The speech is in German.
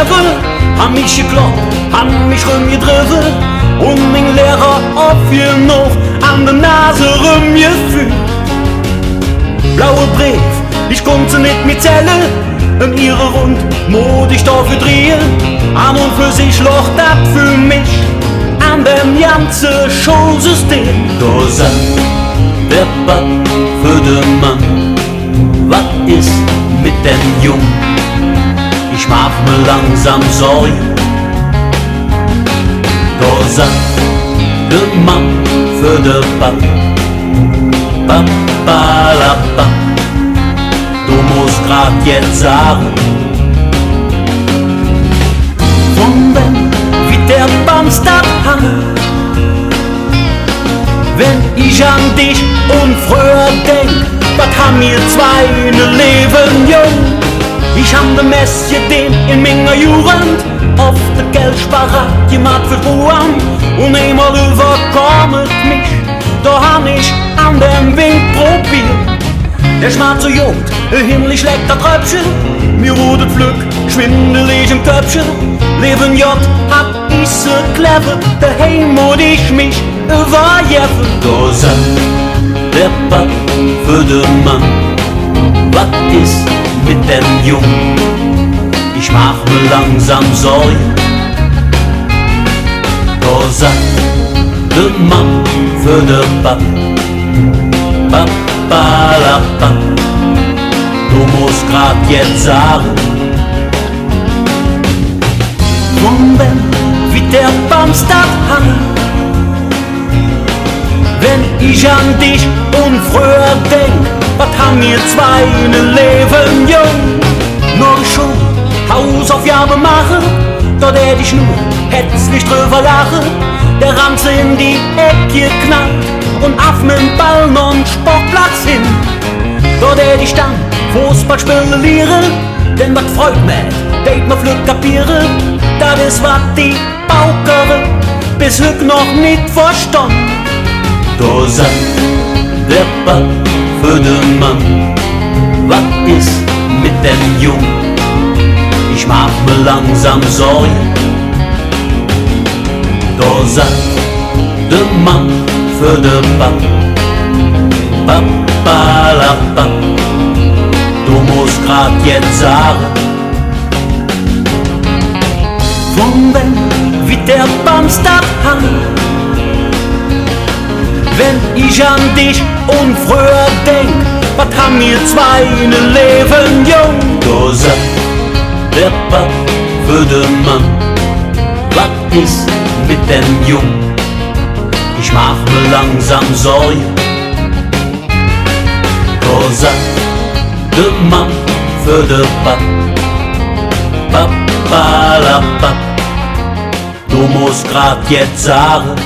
Leben, han mich geglaubt, han mich rumgedriven und mein Lehrer auf ihr noch an der Nase rumgeführt. Blaue Brief, ich konnte nicht mitzählen, in ihre Rund mod ich dafür drehen, an und für sich locht das für mich an dem ganzen Schulsystem. Da sagt der Pap für den Mann, was ist mit dem Jungen? Ich mach mir langsam Sorgen. Da sagt der Mann für den Pap, Papalapa, du musst grad jetzt sagen, von wem wie der Bamstad hang. Wenn ich an dich und früher denk, was haben wir zwei ne Leben jung. Ich hab de Messe den in meiner Jugend auf der Geldsparer gemacht für Ruhm und einmal überkommt mich, da hab ich an dem Wind probiert. Der schwarze Jod, himmlisch leckt der Tröpfchen, mir wurde Glück, schwindelig im Köpfchen. Leben J hab ich so clever, daheim muss ich mich überjeffen. Da sagt der Pap für den Mann, was ist mit dem Jungen? Ich mach mir langsam Sorgen. Da sagt der Mann für den Pap, Papalapa, du musst grad jetzt sagen, von wem wie der Bamstad hang. Wenn ich an dich und früher denk, was haben wir zwei ne Leben jung. Nur schon Hausaufgaben machen, da der dich nur hetzlich drüber lachen. Der Ranze in die Ecke knallt und auf mit Ball noch n Sportplatz hin. Da der dich dann Fußball spielen lehren, denn was freut mich, deit ma flück kapieren. Das ist was die Baukere bis heute noch nicht verstanden. Da sagt der Pap für den Mann, was ist mit dem Jungen? Ich mach mir langsam Sorgen. Da sagt der Mann für den Pap, Papalapa, du musst grad jetzt sagen, von wem wie der Bamstad hang. Wenn ich an dich und früher denk, was haben wir zwei ne Leben jung. Da sagt der Pap für den Mann, was ist mit dem Jungen? Ich mach mir langsam Sorgen. Da sagt der Mann für den Pap, Papalapa, du musst grad jetzt sagen,